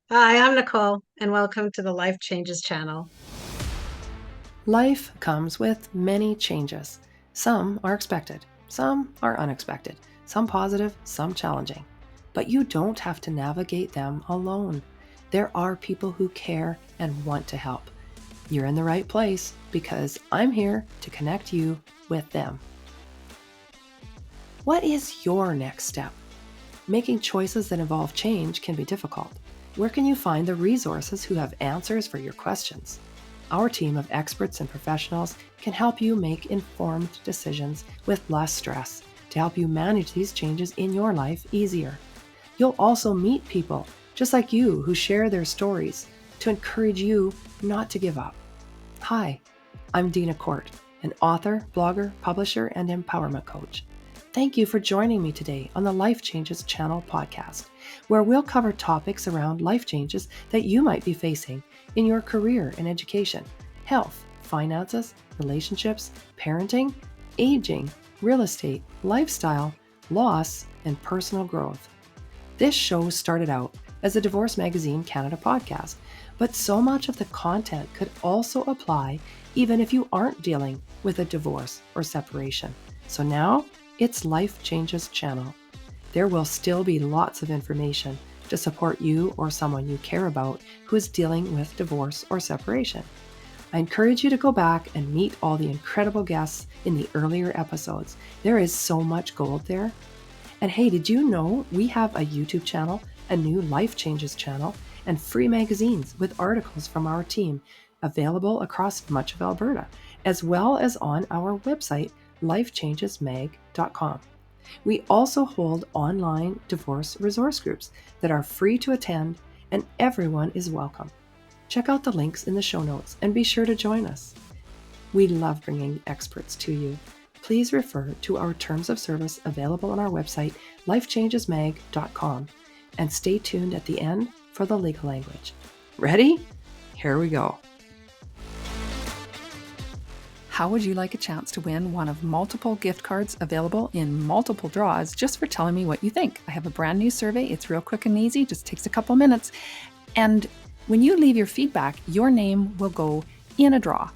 Hi, I'm Nicole, and welcome to the Life Changes channel. Life comes with many changes. Some are expected, some are unexpected, some positive, some challenging. But you don't have to navigate them alone. There are people who care and want to help. You're in the right place because I'm here to connect you with them. What is your next step? Making choices that involve change can be difficult. Where can you find the resources who have answers for your questions? Our team of experts and professionals can help you make informed decisions with less stress to help you manage these changes in your life easier. You'll also meet people just like you who share their stories to encourage you not to give up. Hi, I'm Deena Court, an author, blogger, publisher, and empowerment coach. Thank you for joining me today on the Life Changes Channel podcast, where we'll cover topics around life changes that you might be facing in your career and education, health, finances, relationships, parenting, aging, real estate, lifestyle, loss, and personal growth. This show started out as a Divorce Magazine Canada podcast, but so much of the content could also apply even if you aren't dealing with a divorce or separation. So now it's Life Changes Channel. There will still be lots of information to support you or someone you care about who is dealing with divorce or separation. I encourage you to go back and meet all the incredible guests in the earlier episodes. There is so much gold there. And hey, did you know we have a YouTube channel, a new Life Changes channel, and free magazines with articles from our team available across much of Alberta, as well as on our website, lifechangesmag.com. We also hold online divorce resource groups that are free to attend, and everyone is welcome. Check out the links in the show notes and be sure to join us. We love bringing experts to you. Please refer to our terms of service available on our website, lifechangesmag.com, and stay tuned at the end for the legal language. Ready? Here we go. How would you like a chance to win one of multiple gift cards available in multiple draws just for telling me what you think? I have a brand new survey. It's real quick and easy, just takes a couple minutes. And when you leave your feedback, your name will go in a draw.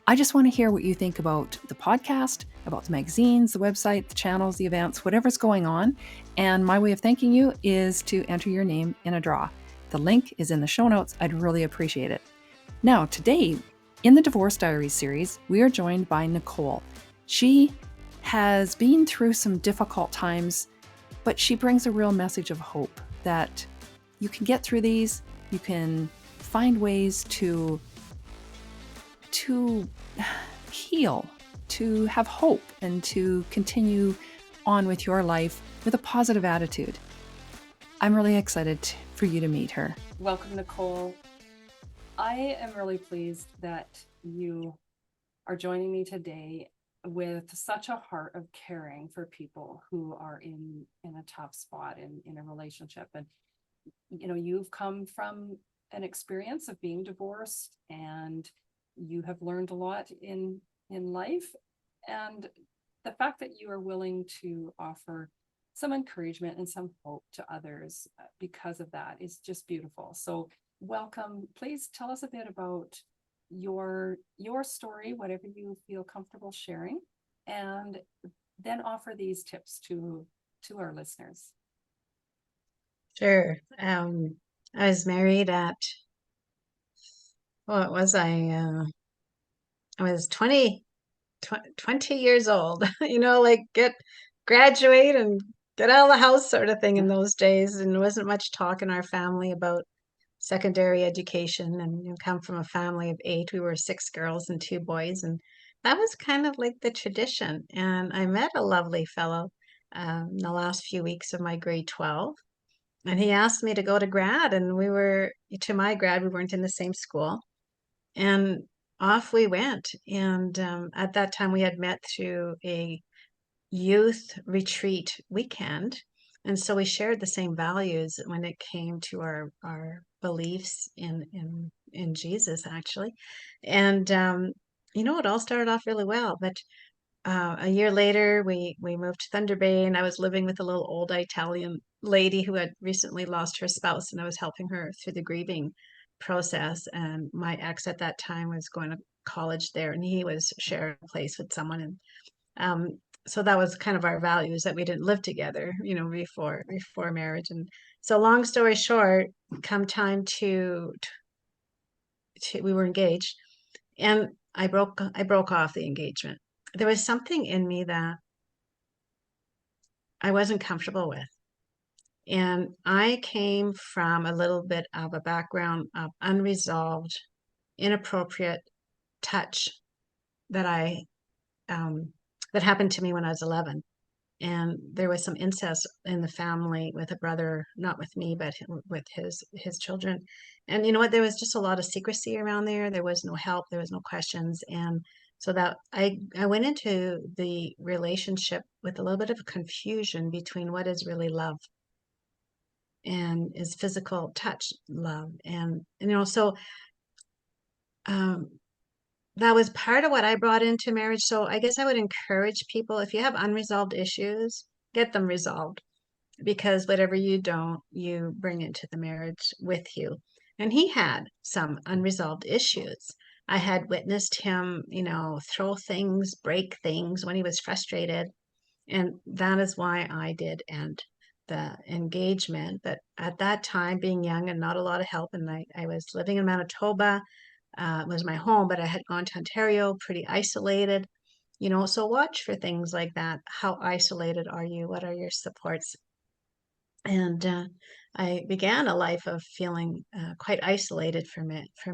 I just want to hear what you think about the podcast, about the magazines, the website, the channels, the events, whatever's going on. And my way of thanking you is to enter your name in a draw. The link is in the show notes. I'd really appreciate it. Now, today, in the Divorce Diaries series, we are joined by Nicole. She has been through some difficult times, but she brings a real message of hope that you can get through these, you can find ways to heal, to have hope, and to continue on with your life with a positive attitude. I'm really excited for you to meet her. Welcome, Nicole. I am really pleased that you are joining me today with such a heart of caring for people who are in a tough spot in a relationship. And, you've come from an experience of being divorced, and you have learned a lot in life. And the fact that you are willing to offer some encouragement and some hope to others because of that is just beautiful. So welcome. Please tell us a bit about your story, whatever you feel comfortable sharing, and then offer these tips to our listeners. Sure. I was married at, what was I was 20 years old, like graduate and get out of the house sort of thing in those days. And there wasn't much talk in our family about secondary education. And come from a family of eight. We were six girls and two boys. And that was kind of like the tradition. And I met a lovely fellow in the last few weeks of my grade 12. And he asked me to go to grad, and to my grad, we weren't in the same school. And off we went. And at that time, we had met through a youth retreat weekend. And so we shared the same values when it came to our beliefs in Jesus, actually. And, it all started off really well. But a year later, we moved to Thunder Bay, and I was living with a little old Italian lady who had recently lost her spouse, and I was helping her through the grieving process. And my ex at that time was going to college there, and he was sharing a place with someone, and so that was kind of our values that we didn't live together, before marriage. And so, long story short, come time to we were engaged, and I broke off the engagement. There was something in me that I wasn't comfortable with. And I came from a little bit of a background of unresolved, inappropriate touch that I that happened to me when I was 11. And there was some incest in the family with a brother, not with me, but with his children. And you know what? There was just a lot of secrecy around there. There was no help. There was no questions. And so that I went into the relationship with a little bit of confusion between what is really love and is physical touch love. And so um, that was part of what I brought into marriage. So I guess I would encourage people, if you have unresolved issues, get them resolved, because whatever you don't, you bring into the marriage with you. And he had some unresolved issues. I had witnessed him, throw things, break things when he was frustrated. And that is why I did end the engagement. But at that time, being young and not a lot of help, and I was living in Manitoba, was my home, but I had gone to Ontario, pretty isolated. So watch for things like that. How isolated are you? What are your supports? And I began a life of feeling quite isolated for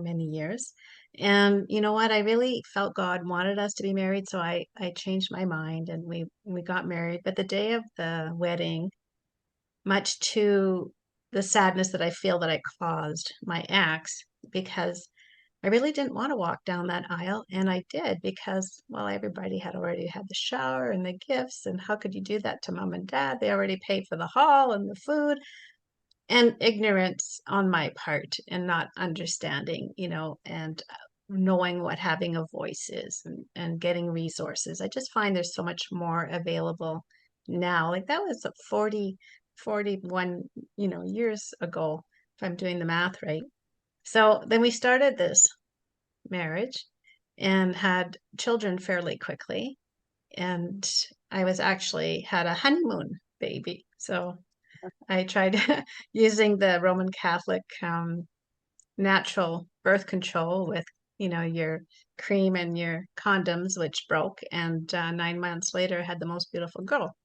many years. And you know what? I really felt God wanted us to be married, so I changed my mind, and we got married. But the day of the wedding, much to the sadness that I feel that I caused my ex, because I really didn't want to walk down that aisle, and I did because, well, everybody had already had the shower and the gifts, and how could you do that to mom and dad? They already paid for the hall and the food, and ignorance on my part, and not understanding, and knowing what having a voice is, and getting resources. I just find there's so much more available now. Like that was 41, years ago, if I'm doing the math right. So then we started this marriage and had children fairly quickly. And I was actually had a honeymoon baby. So I tried using the Roman Catholic natural birth control with, your cream and your condoms, which broke. And 9 months later, I had the most beautiful girl.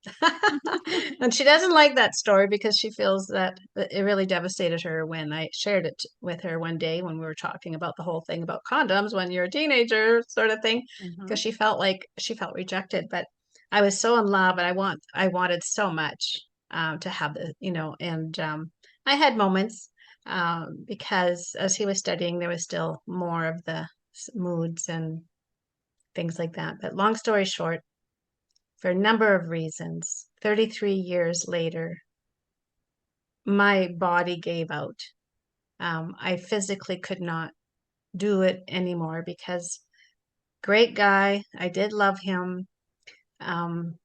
And she doesn't like that story because she feels that it really devastated her when I shared it with her one day when we were talking about the whole thing about condoms when you're a teenager, sort of thing, because Mhm. she felt rejected. But I was so in love, and I wanted so much to have and I had moments because as he was studying, there was still more of the moods and things like that. But long story short, for a number of reasons, 33 years later, my body gave out. I physically could not do it anymore because great guy, I did love him, um,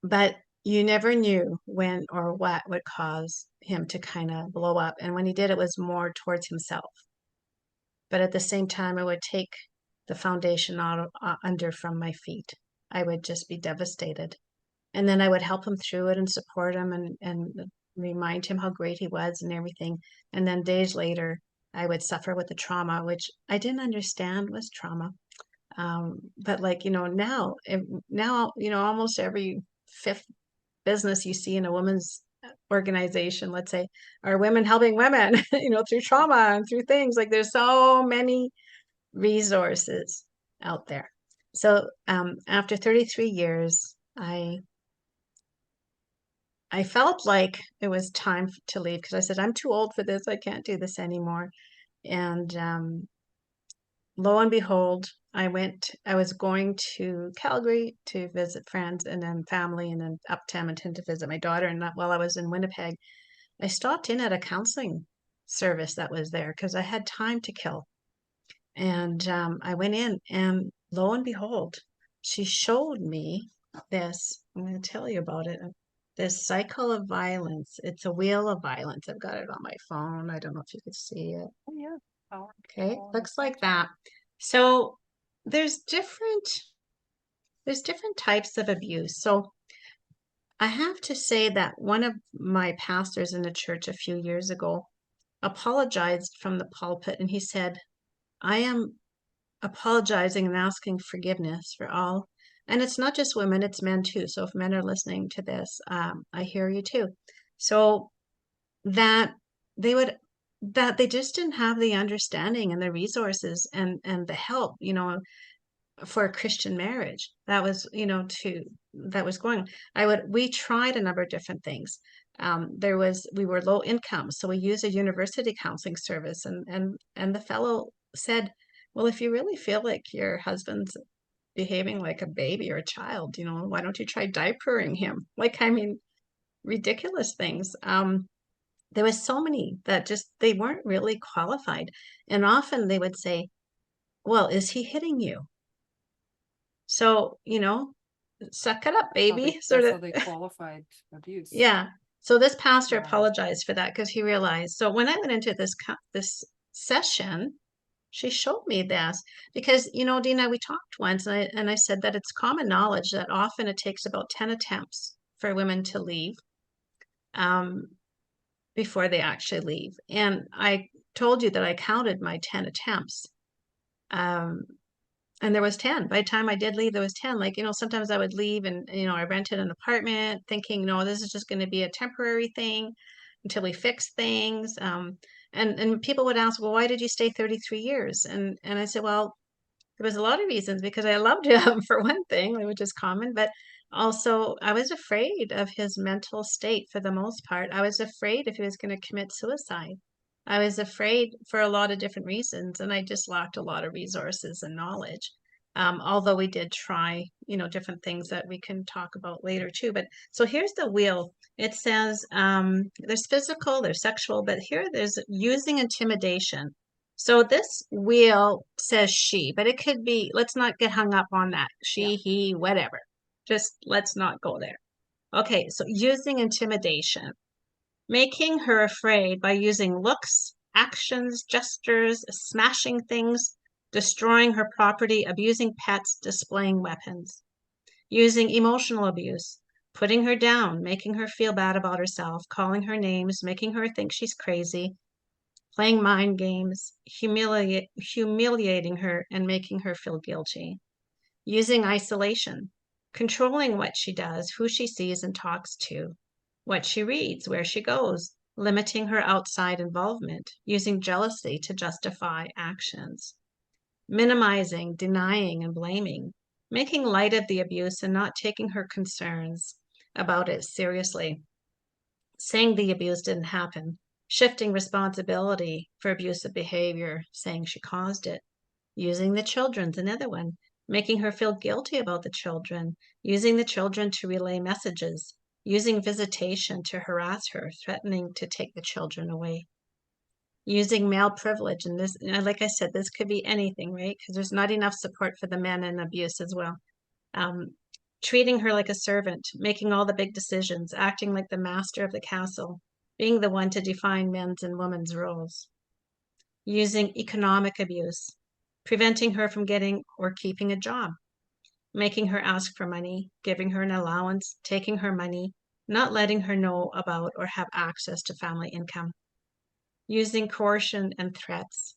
but you never knew when or what would cause him to kind of blow up. And when he did, it was more towards himself. But at the same time, it would take the foundation out under from my feet. I would just be devastated. And then I would help him through it and support him, and remind him how great he was and everything. And then days later, I would suffer with the trauma, which I didn't understand was trauma. But like, now, almost every fifth business you see in a women's organization, let's say, are women helping women, through trauma and through things. Like there's so many resources out there. So after 33 years, I felt like it was time to leave because I said, I'm too old for this. I can't do this anymore. And lo and behold, I was going to Calgary to visit friends and then family, and then up to Edmonton to visit my daughter. And while I was in Winnipeg, I stopped in at a counseling service that was there because I had time to kill. And I went in, and lo and behold, she showed me this. I'm going to tell you about it. This cycle of violence. It's a wheel of violence. I've got it on my phone. I don't know if you could see it. Oh yeah. Okay, Powerful on the looks like Snapchat. that. So there's different there's different types of abuse. So I have to say that one of my pastors in the church a few years ago apologized from the pulpit, and he said, I am apologizing and asking forgiveness for all. And it's not just women, it's men too. So if men are listening to this, I hear you too. So that they would, that they just didn't have the understanding and the resources and the help, for a Christian marriage. That was, that was going. We tried a number of different things. We were low income, so we used a university counseling service, and the fellow said, well, if you really feel like your husband's behaving like a baby or a child, why don't you try diapering him? Like, I mean, ridiculous things. There was so many that just, they weren't really qualified. And often they would say, well, is he hitting you? So, suck it up, baby. Sort That's of, how they qualified abuse. yeah. So this pastor Wow. apologized for that because he realized. So when I went into this session, she showed me this because, Deena, we talked once, and I said that it's common knowledge that often it takes about 10 attempts for women to leave um, before they actually leave. And I told you that I counted my 10 attempts. Um, and there was 10. By the time I did leave, there was 10. Like, sometimes I would leave and, I rented an apartment thinking, no, this is just going to be a temporary thing until we fix things. And people would ask, well, why did you stay 33 years? And I said, well, there was a lot of reasons because I loved him for one thing, which is common, but also I was afraid of his mental state for the most part. I was afraid if he was going to commit suicide. I was afraid for a lot of different reasons, and I just lacked a lot of resources and knowledge. Although we did try, different things that we can talk about later too. But so here's the wheel. It says there's physical, there's sexual, but here there's using intimidation. So this wheel says she, but it could be, let's not get hung up on that. Yeah. She, he, whatever. Just let's not go there. Okay, so using intimidation, making her afraid by using looks, actions, gestures, smashing things, destroying her property, abusing pets, displaying weapons, using emotional abuse, putting her down, making her feel bad about herself, calling her names, making her think she's crazy, playing mind games, humiliating her, and making her feel guilty. Using isolation, controlling what she does, who she sees and talks to, what she reads, where she goes, limiting her outside involvement, using jealousy to justify actions, minimizing, denying, and blaming, making light of the abuse and not taking her concerns about it seriously, saying the abuse didn't happen, shifting responsibility for abusive behavior, saying she caused it, using the children's another one, making her feel guilty about the children, using the children to relay messages, using visitation to harass her, threatening to take the children away, using male privilege. And this, like I said, this could be anything, right? Because there's not enough support for the men in abuse as well. Um, treating her like a servant, making all the big decisions, acting like the master of the castle, being the one to define men's and women's roles, using economic abuse, preventing her from getting or keeping a job, making her ask for money, giving her an allowance, taking her money, not letting her know about or have access to family income, using coercion and threats,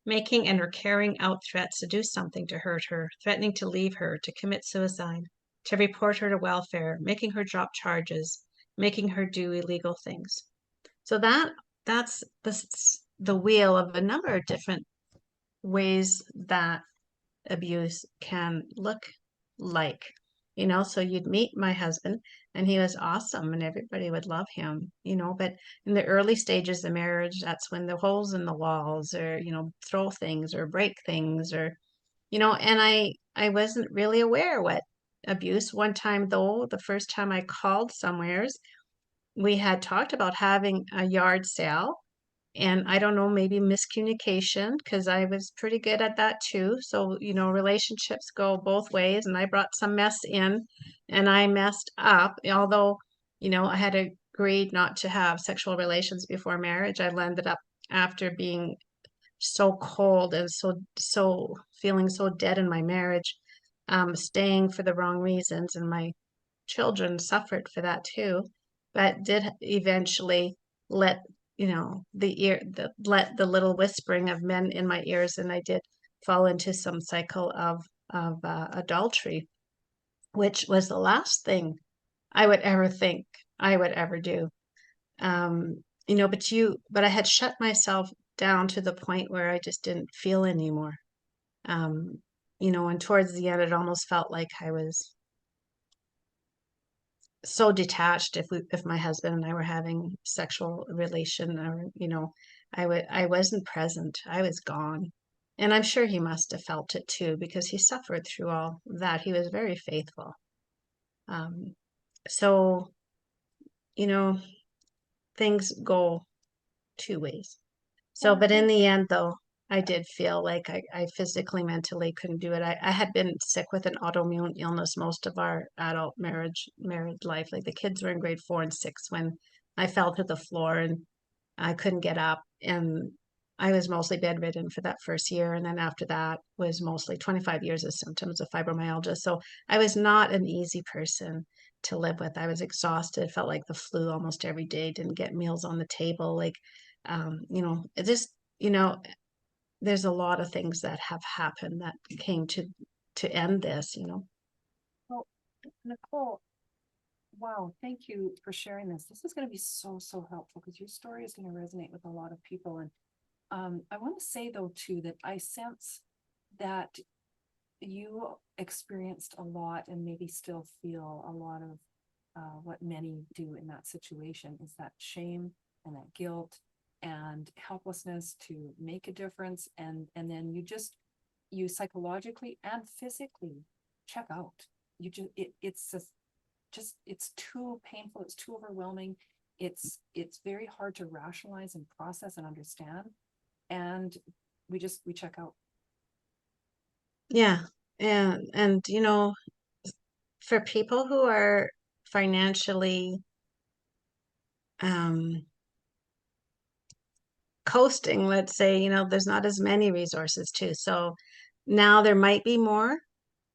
making and or carrying out threats to do something to hurt her, threatening to leave her, to commit suicide, to report her to welfare, making her drop charges, making her do illegal things. So that's the wheel of a number of different ways that abuse can look like. So you'd meet my husband and he was awesome and everybody would love him, but in the early stages of marriage, that's when the holes in the walls or, throw things or break things or, and I wasn't really aware what abuse. One time though, the first time I called somewheres, we had talked about having a yard sale And I don't know, maybe miscommunication, because I was pretty good at that too. So, relationships go both ways, and I brought some mess in and I messed up. Although, I had agreed not to have sexual relations before marriage, I ended up, after being so cold and so feeling so dead in my marriage, staying for the wrong reasons, and my children suffered for that too, but did eventually let let the little whispering of men in my ears, and I did fall into some cycle of adultery, which was the last thing I would ever think I would ever do. But I had shut myself down to the point where I just didn't feel anymore. Um, and towards the end, it almost felt like I was so detached if my husband and I were having sexual relation, or I wasn't present. I was gone. And I'm sure he must have felt it too, because he suffered through all that. He was very faithful. Um, so, you know, things go two ways. So, Well, I but in think, the end, though, I did feel like I physically, mentally couldn't do it. I had been sick with an autoimmune illness most of our adult married life. Like the kids were in grade 4 and 6 when I fell to the floor and I couldn't get up. And I was mostly bedridden for that first year. And then after that was mostly 25 years of symptoms of fibromyalgia. So I was not an easy person to live with. I was exhausted, felt like the flu almost every day, didn't get meals on the table. Like, it just, you know, there's a lot of things that have happened that came to end this. well, Nicole, wow, thank you for sharing this. This is going to be so, so helpful because your story is going to resonate with a lot of people. And I want to say, though, too, that I sense that you experienced a lot and maybe still feel a lot of what many do in that situation is that shame and that guilt and helplessness to make a difference. And then you psychologically and physically check out. It's too painful, it's too overwhelming, it's very hard to rationalize and process and understand, and we check out. Yeah. And for people who are financially um coasting, let's say, there's not as many resources too. So now there might be more,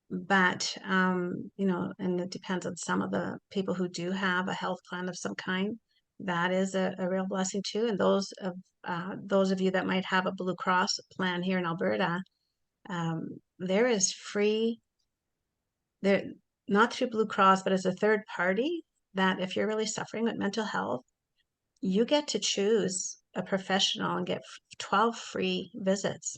but and it depends on some of the people who do have a health plan of some kind. That is a real blessing too. And those of you that might have a Blue Cross plan here in Alberta, there is free there, not through Blue Cross, but as a third party, that if you're really suffering with mental health, you get to choose a professional and get 12 free visits.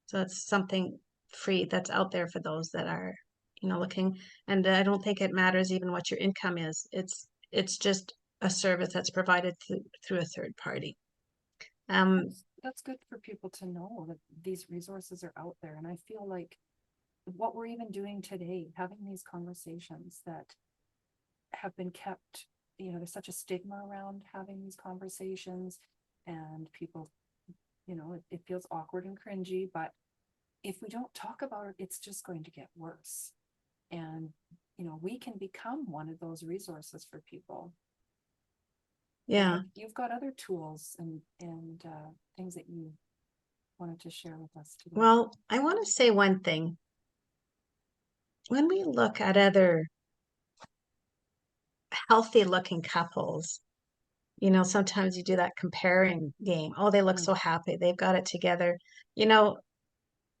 So it's something free that's out there for those that are, looking. And I don't think it matters even what your income is. It's just a service that's provided through a third party. That's good for people to know that these resources are out there, and I feel like what we're even doing today, having these conversations that have been kept, there's such a stigma around having these conversations, and people, it feels awkward and cringy, but if we don't talk about it, it's just going to get worse. And, we can become one of those resources for people. Yeah. And you've got other tools and things that you wanted to share with us today. Well, I want to say one thing. When we look at other healthy looking couples, sometimes you do that comparing game. Oh, they look Mm. so happy. They've got it together. You know,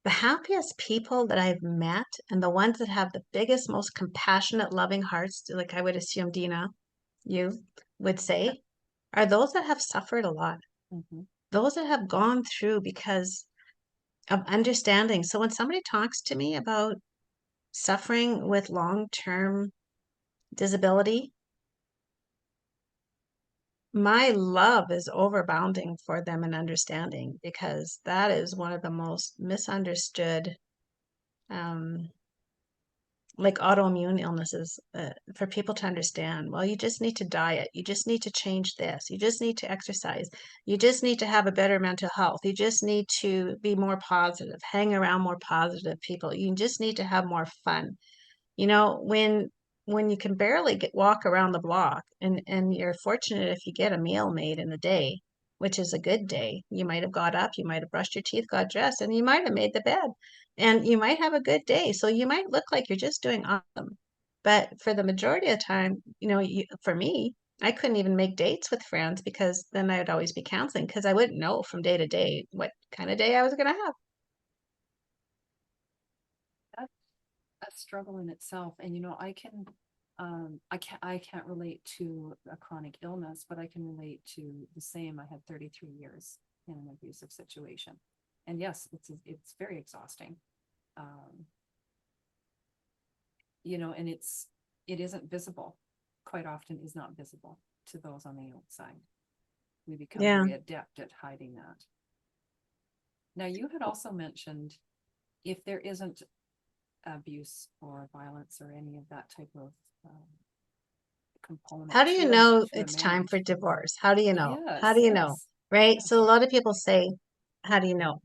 the happiest people that I've met and the ones that have the biggest, most compassionate, loving hearts, like I would assume Deena, you would say, are those that have suffered a lot. Mm-hmm. Those that have gone through because of understanding. So when somebody talks to me about suffering with long-term disability, my love is overbounding for them and understanding, because that is one of the most misunderstood um, like autoimmune illnesses, for people to understand, well, you just need to diet, you just need to change this, you just need to exercise, you just need to have a better mental health, you just need to be more positive, hang around more positive people, you just need to have more fun. You know, when you can barely walk around the block, and you're fortunate if you get a meal made in a day, which is a good day. You might have got up, you might have brushed your teeth, got dressed, and you might have made the bed, and you might have a good day. So you might look like you're just doing awesome. But for the majority of the time, you know, for me, I couldn't even make dates with friends because then I'd always be canceling because I wouldn't know from day to day what kind of day I was going to have. That's a struggle in itself. And I can't relate to a chronic illness, but I can relate to the same. I had 33 years in an abusive situation. And yes, it's very exhausting. Um, and it isn't visible. Quite often is not visible to those on the outside. We become Yeah. very adept at hiding that. Now, you had also mentioned if there isn't abuse or violence or any of that type of component How do you to know a it's time for marriage. divorce? How do you know? How Yes, do you know? yes, Right? So a yes. lot of people say, how do you know?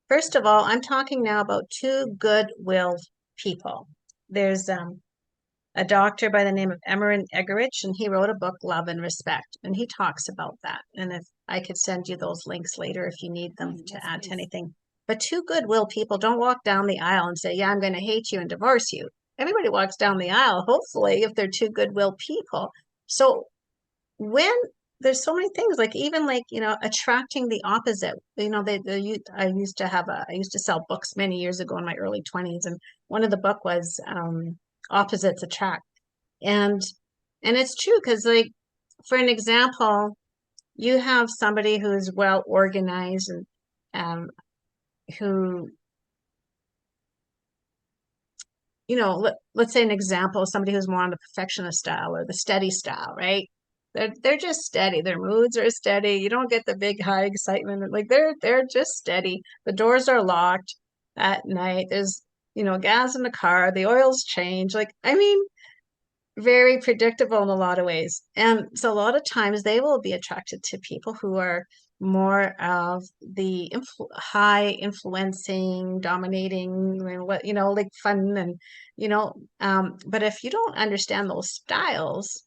First of all, I'm talking now about two good-willed people. There's a doctor by the name of Emmerin Egerich, and he wrote a book, Love and Respect, and he talks about that. And if I could send you those links later if you need them to Yes, add to please. anything. But two goodwill people don't walk down the aisle and say, yeah, I'm going to hate you and divorce you. Everybody walks down the aisle, hopefully, if they're two goodwill people. So when there's so many things, like even like, you know, attracting the opposite, you know, I used to sell books many years ago in my early 20s, and one of the book was Opposites Attract. And it's true because, like, for an example, you have somebody who's well organized and who, you know, let's say an example, somebody who's more on the perfectionist style or the steady style, right? They're just steady. Their moods are steady. You don't get the big high excitement. Like they're just steady. The doors are locked at night. There's, you know, gas in the car. The oil's changed. Like, I mean, very predictable in a lot of ways. And so a lot of times they will be attracted to people who are more of the high influencing, dominating, and what, you know, like fun and, you know, but if you don't understand those styles,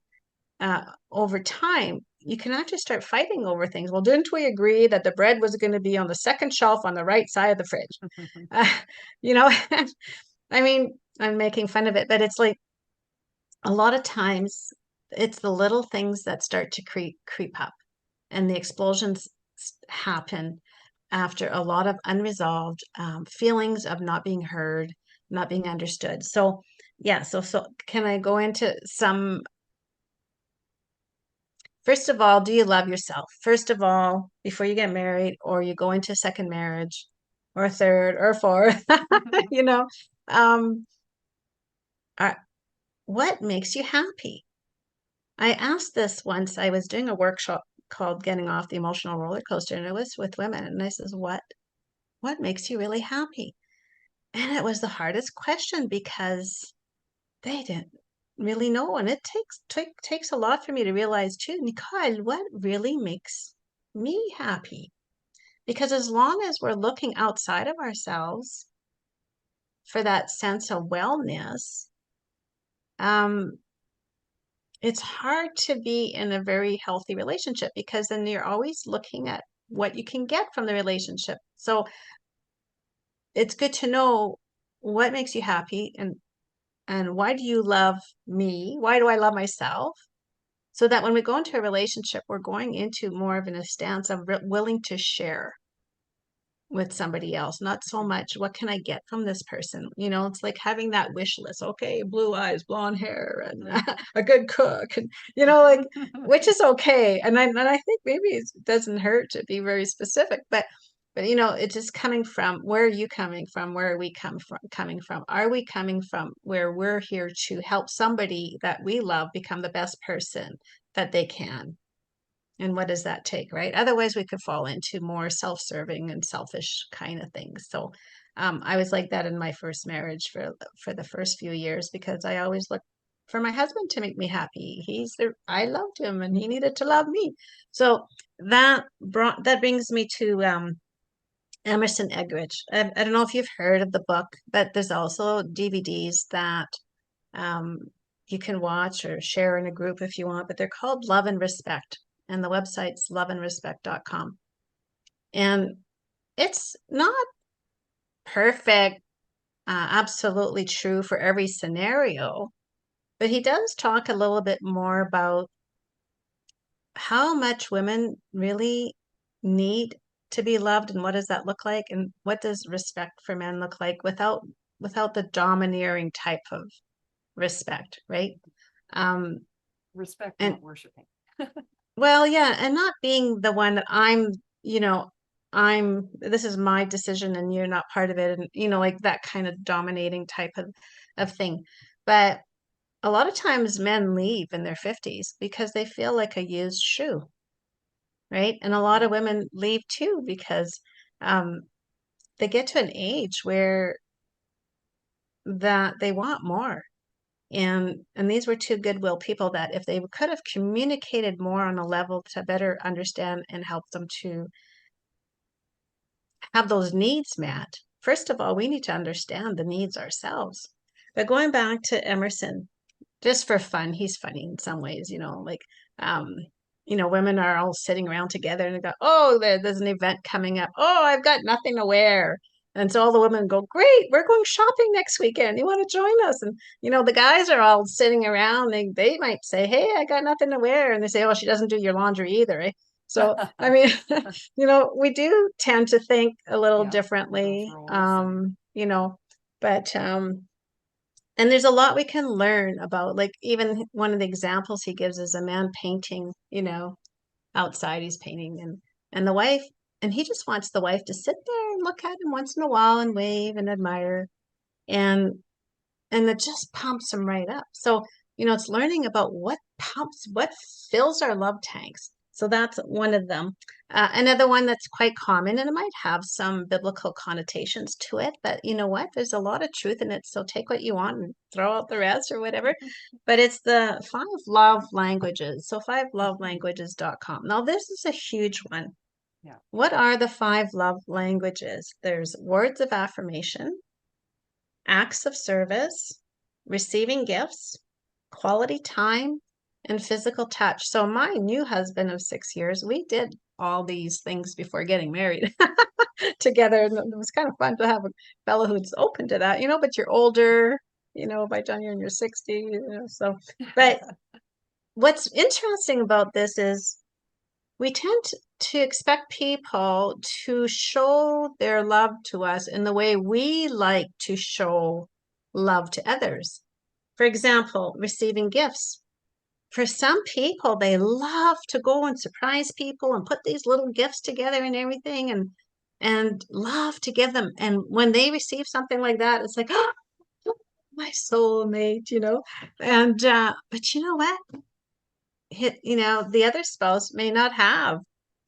over time, you can actually start fighting over things. Well, didn't we agree that the bread was going to be on the second shelf on the right side of the fridge? Uh, you know, I mean, I'm making fun of it, but it's like, a lot of times it's the little things that start to creep up, and the explosions happen after a lot of unresolved feelings of not being heard, not being understood. So yeah, so can I go into some? First of all, do you love yourself? First of all, before you get married or you go into a second marriage or a third or a fourth, you know, um, are, what makes you happy? I asked this once. I was doing a workshop called Getting Off the Emotional Roller Coaster, and it was with women. And I says, what makes you really happy? And it was the hardest question because they didn't really know. And it takes a lot for me to realize too, Nicole, what really makes me happy? Because as long as we're looking outside of ourselves for that sense of wellness, um, it's hard to be in a very healthy relationship because then you're always looking at what you can get from the relationship. So it's good to know what makes you happy, and why do you love me? Why do I love myself? So that when we go into a relationship, we're going into more of in a stance of willing to share with somebody else, not so much what can I get from this person. You know, it's like having that wish list. Okay, blue eyes, blonde hair, and a good cook, and you know, like, which is okay. And I think maybe it doesn't hurt to be very specific, but you know, it's just coming from, where are you coming from? Where are we coming from? Are we coming from where we're here to help somebody that we love become the best person that they can? And what does that take, right? Otherwise, we could fall into more self-serving and selfish kind of things. So I was like that in my first marriage for the first few years because I always looked for my husband to make me happy. I loved him and he needed to love me. So that brings me to Emerson Eggerichs. I don't know if you've heard of the book, but there's also DVDs that um, you can watch or share in a group if you want, but they're called Love and Respect. And the website's loveandrespect.com. And it's not perfect, absolutely true for every scenario, but he does talk a little bit more about how much women really need to be loved and what does that look like and what does respect for men look like without the domineering type of respect, right? Um, Respect, and not worshiping. well, yeah, and not being the one that you know, this is my decision and you're not part of it, and like that kind of dominating type of thing. But a lot of times men leave in their 50s because they feel like a used shoe, right? And a lot of women leave too because um, they get to an age where that they want more. And these were two goodwill people that if they could have communicated more on a level to better understand and help them to have those needs met. First of all, we need to understand the needs ourselves. But going back to Emerson, just for fun, he's funny in some ways, like, um, women are all sitting around together and they go, oh, there's an event coming up. Oh, I've got nothing to wear. And so all the women go, great, we're going shopping next weekend. You want to join us? And, the guys are all sitting around. They might say, hey, I got nothing to wear. And they say, oh, she doesn't do your laundry either. Eh? So, I mean, we do tend to think a little Yeah, those differently, roles. but, and there's a lot we can learn about, like even one of the examples he gives is a man painting, outside he's painting and the wife, and he just wants the wife to sit there and look at him once in a while and wave and admire. And it just pumps them right up. So, it's learning about what fills our love tanks. So that's one of them. Another one that's quite common, and it might have some biblical connotations to it, but you know what? There's a lot of truth in it. So take what you want and throw out the rest or whatever. But it's the 5 love languages. So 5lovelanguages.com. Now, this is a huge one. Yeah. What are the 5 love languages? There's words of affirmation, acts of service, receiving gifts, quality time, and physical touch. So my new husband of 6 years, we did all these things before getting married together. And it was kind of fun to have a fellow who's open to that, but you're older, by the time you're in your 60s, so, but what's interesting about this is we tend to expect people to show their love to us in the way we like to show love to others. For example, receiving gifts. For some people, they love to go and surprise people and put these little gifts together and everything and love to give them. And when they receive something like that, it's like, oh, my soulmate. And but you know what? The other spouse may not have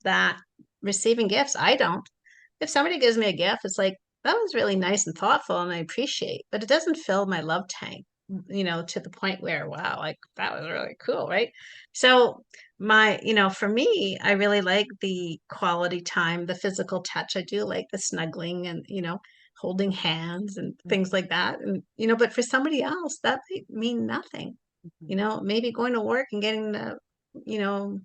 that receiving gifts. I don't. If somebody gives me a gift, it's like, that was really nice and thoughtful and I appreciate, but it doesn't fill my love tank, to the point where, wow, like that was really cool, right? So for me, I really like the quality time, the physical touch. I do like the snuggling and, holding hands and things like that. And, but for somebody else, that might mean nothing. Maybe going to work and getting you know,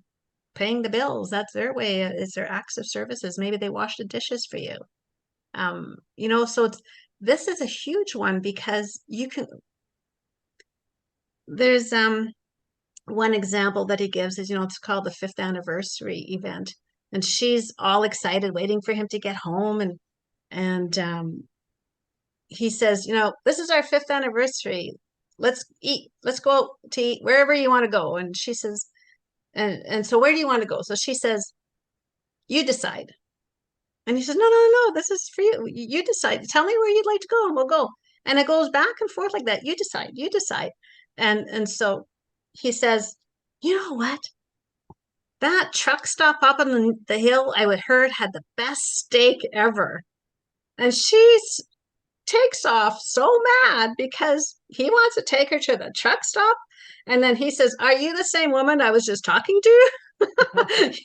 paying the bills. That's their way, is their acts of services. Maybe they wash the dishes for you. So this is a huge one because there's one example that he gives is, it's called the fifth anniversary event. And she's all excited, waiting for him to get home. And he says, this is our fifth anniversary. Let's eat. Let's go out to eat wherever you want to go. And she says, and so where do you want to go? So she says, you decide. And he says, no, no, no, this is for you. You decide. Tell me where you'd like to go and we'll go. And it goes back and forth like that. You decide, you decide. And so he says, you know what? That truck stop up on the hill I would heard had the best steak ever. And she's takes off so mad because he wants to take her to the truck stop. And then he says, "Are you the same woman I was just talking to?"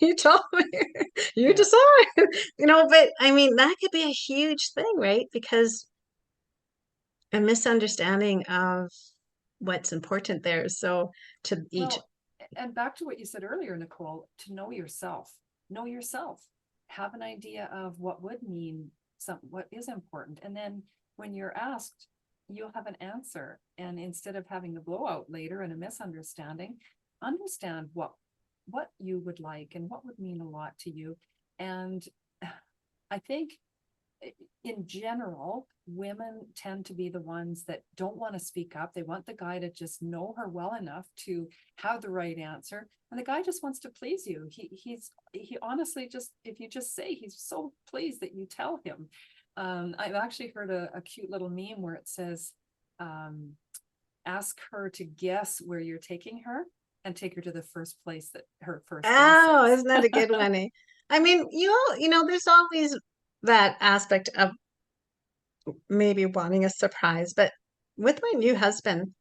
You told me you Yeah. decide, but I mean, that could be a huge thing, right? Because a misunderstanding of what's important there. So to each, Well, and back to what you said earlier, Nicole, to know yourself, have an idea of what would mean what is important. And then when you're asked, you'll have an answer. And instead of having a blowout later and a misunderstanding, understand what you would like and what would mean a lot to you. And I think in general, women tend to be the ones that don't want to speak up. They want the guy to just know her well enough to have the right answer. And the guy just wants to please you. He honestly just, if you just say, he's so pleased that you tell him. I've actually heard a cute little meme where it says, ask her to guess where you're taking her and take her to the first place that her first guess oh, is. isn't that a good one? Eh? I mean, there's always that aspect of maybe wanting a surprise, but with my new husband,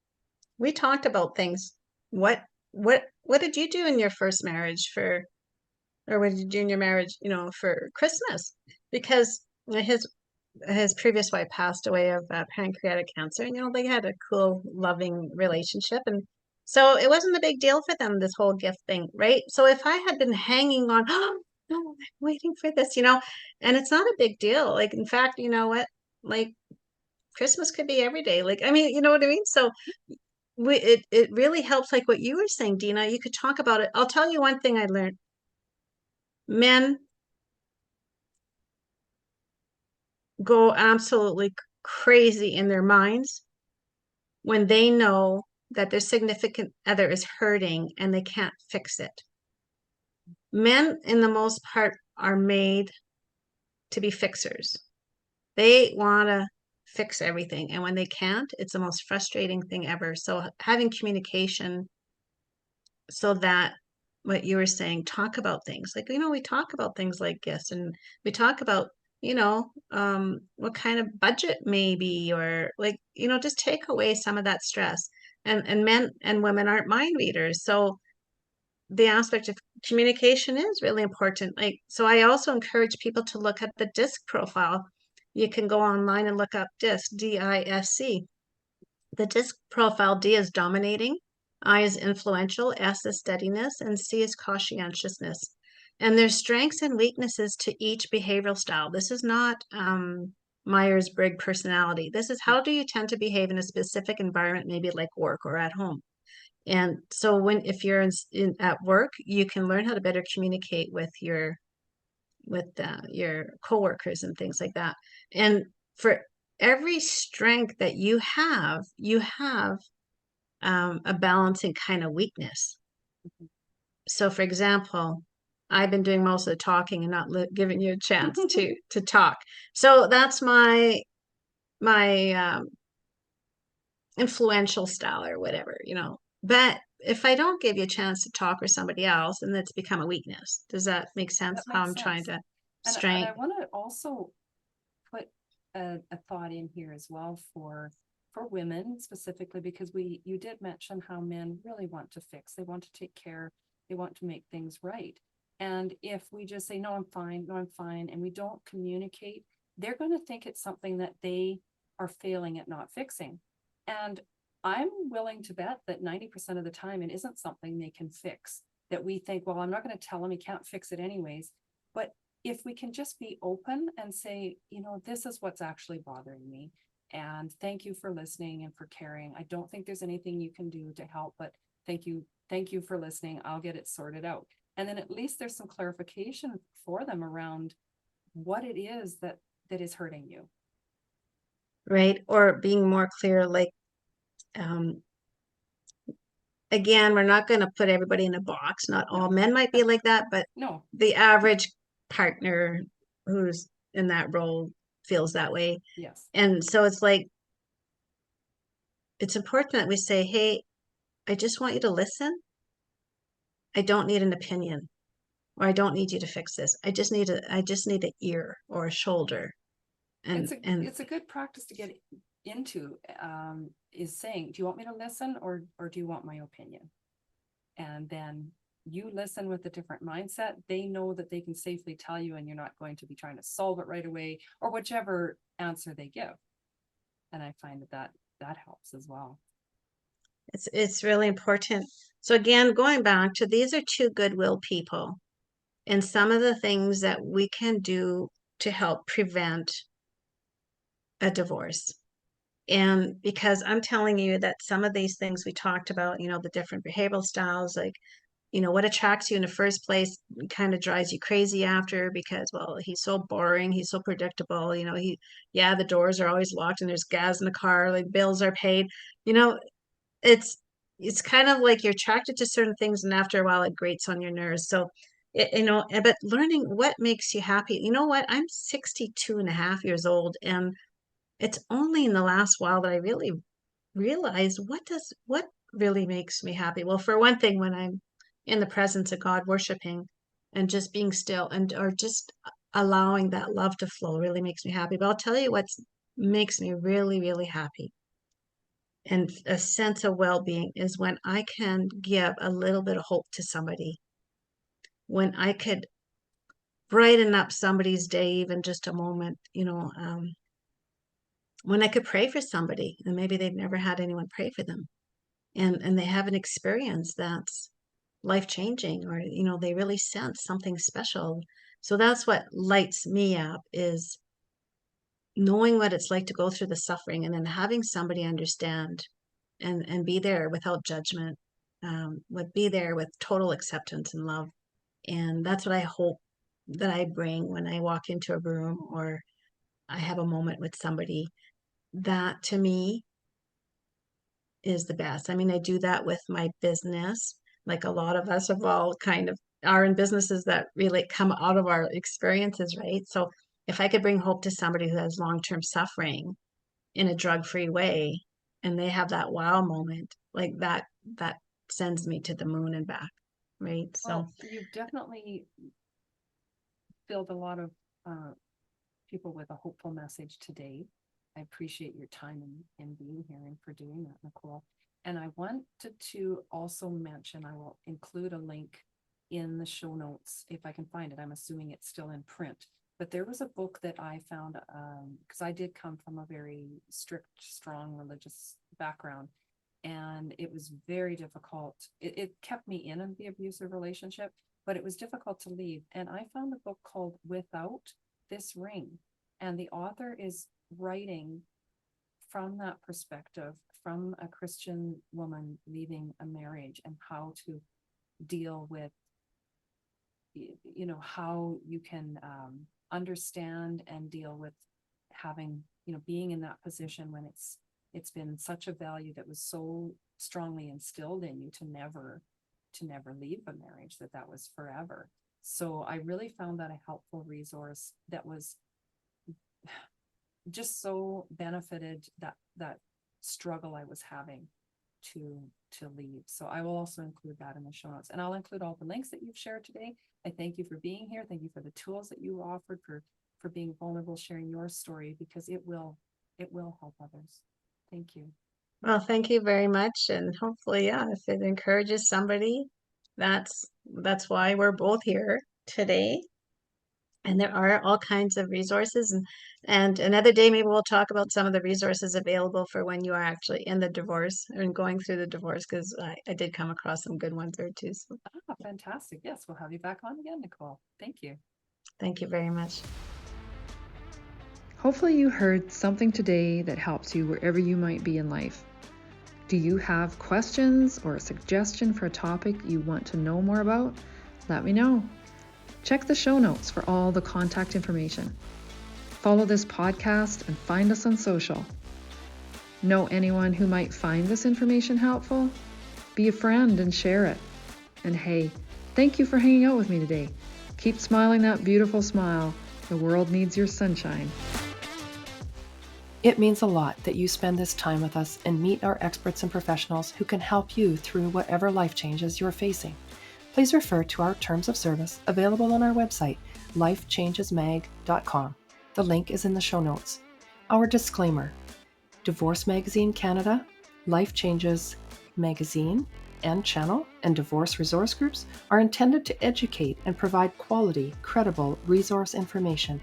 we talked about things. What what did you do in your first marriage or what did you do in your marriage, for Christmas? Because his previous wife passed away of pancreatic cancer, and they had a cool, loving relationship, and so it wasn't a big deal for them, this whole gift thing, right? So if I had been hanging on, oh, no, I'm waiting for this, and it's not a big deal. Like, in fact, you know what? Like, Christmas could be every day. Like, I mean, you know what I mean? So it really helps, like what you were saying, Deena. You could talk about it. I'll tell you one thing I learned. Men go absolutely crazy in their minds when they know that their significant other is hurting and they can't fix it. Men, in the most part, are made to be fixers. They want to fix everything. And when they can't, it's the most frustrating thing ever. So having communication so that what you were saying, talk about things like, we talk about things like gifts, and we talk about, what kind of budget maybe, or like, just take away some of that stress. And men and women aren't mind readers. So the aspect of communication is really important. Like, so I also encourage people to look at the DISC profile. You can go online and look up DISC, DISC. The DISC profile: D is dominating, I is influential, S is steadiness, and C is conscientiousness. And there's strengths and weaknesses to each behavioral style. This is not Myers-Briggs personality. This is how do you tend to behave in a specific environment, maybe like work or at home. And so if you're at work, you can learn how to better communicate with your coworkers and things like that. And for every strength that you have a balancing kind of weakness. So, for example, I've been doing most of the talking and not giving you a chance to talk. So that's my influential style or whatever. But if I don't give you a chance to talk with somebody else, then it's become a weakness. Does that make sense? That How makes I'm trying sense. to And I strength. want to also put a thought in here as well for women specifically, because you did mention how men really want to fix, they want to take care, they want to make things right. And if we just say, no, I'm fine, no, I'm fine, and we don't communicate, they're going to think it's something that they are failing at not fixing. And I'm willing to bet that 90% of the time it isn't something they can fix, that we think, well, I'm not going to tell him, he can't fix it anyways. But if we can just be open and say, this is what's actually bothering me. And thank you for listening and for caring. I don't think there's anything you can do to help, but thank you. Thank you for listening. I'll get it sorted out. And then at least there's some clarification for them around what it is that is hurting you. Right? Or being more clear, like, um, again, we're not going to put everybody in a box. Not all No, men might be like that, but no, the average partner who's in that role feels that way. yes. And so it's like, it's important that we say, hey, I just want you to listen. I don't need an opinion, or I don't need you to fix this. I just need an ear or a shoulder. It's a good practice to get into, is saying, do you want me to listen, or do you want my opinion? And then you listen with a different mindset. They know that they can safely tell you, and you're not going to be trying to solve it right away, or whichever answer they give. And I find that helps as well. It's really important. So again, going back to, these are two goodwill people, and some of the things that we can do to help prevent a divorce. And because I'm telling you that some of these things we talked about, the different behavioral styles, like, what attracts you in the first place kind of drives you crazy after, because, well, he's so boring, he's so predictable, the doors are always locked and there's gas in the car, like bills are paid, you know, it's it's kind of like you're attracted to certain things, and after a while it grates on your nerves. So but learning what makes you happy. You know what, I'm 62 and a half years old, and it's only in the last while that I really realized what really makes me happy. Well, for one thing, when I'm in the presence of God worshiping and just being still, and or just allowing that love to flow, really makes me happy. But I'll tell you what makes me really, really happy and a sense of well-being is when I can give a little bit of hope to somebody, when I could brighten up somebody's day, even just a moment, when I could pray for somebody and maybe they've never had anyone pray for them, and they have an experience that's life changing, or they really sense something special. So that's what lights me up, is knowing what it's like to go through the suffering, and then having somebody understand and be there without judgment, would be there with total acceptance and love. And that's what I hope that I bring when I walk into a room or I have a moment with somebody. That to me is the best. I mean, I do that with my business. Like a lot of us have all kind of are in businesses that really come out of our experiences, right? So if I could bring hope to somebody who has long-term suffering in a drug-free way, and they have that wow moment, like that sends me to the moon and back, right? So Well, you've definitely filled a lot of people with a hopeful message today. I appreciate your time in being here and for doing that, Nicole. And I wanted to also mention, I will include a link in the show notes if I can find it. I'm assuming it's still in print. But there was a book that I found, because I did come from a very strict, strong religious background, and it was very difficult. It kept me in the abusive relationship, but it was difficult to leave. And I found a book called Without This Ring, and the author is writing from that perspective, from a Christian woman leaving a marriage, and how to deal with, how you can understand and deal with having, being in that position when it's been such a value that was so strongly instilled in you to never leave a marriage, that was forever. So I really found that a helpful resource that was just so benefited that struggle I was having to leave. So I will also include that in the show notes, and I'll include all the links that you've shared today. I thank you for being here. Thank you for the tools that you offered, for being vulnerable, sharing your story, because it will help others. Thank you. well, thank you very much, and hopefully, yeah, if it encourages somebody, that's why we're both here today. And there are all kinds of resources, and another day maybe we'll talk about some of the resources available for when you are actually in the divorce and going through the divorce, because I did come across some good ones there too. So Fantastic. Yes, we'll have you back on again, Nicole. Thank you. thank you very much. Hopefully you heard something today that helps you wherever you might be in life. Do you have questions or a suggestion for a topic you want to know more about? Let me know. Check the show notes for all the contact information. Follow this podcast and find us on social. Know anyone who might find this information helpful? Be a friend and share it. And hey, thank you for hanging out with me today. Keep smiling that beautiful smile. The world needs your sunshine. It means a lot that you spend this time with us and meet our experts and professionals who can help you through whatever life changes you're facing. Please refer to our terms of service available on our website, lifechangesmag.com. The link is in the show notes. Our disclaimer: Divorce Magazine Canada, Life Changes Magazine and channel, and divorce resource groups are intended to educate and provide quality, credible resource information.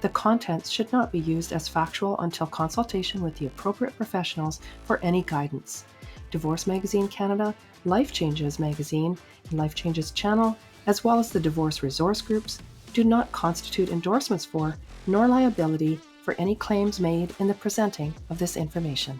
The contents should not be used as factual until consultation with the appropriate professionals for any guidance. Divorce Magazine Canada, Life Changes Magazine, and Life Changes channel, as well as the divorce resource groups, do not constitute endorsements for, nor liability for any claims made in the presenting of this information.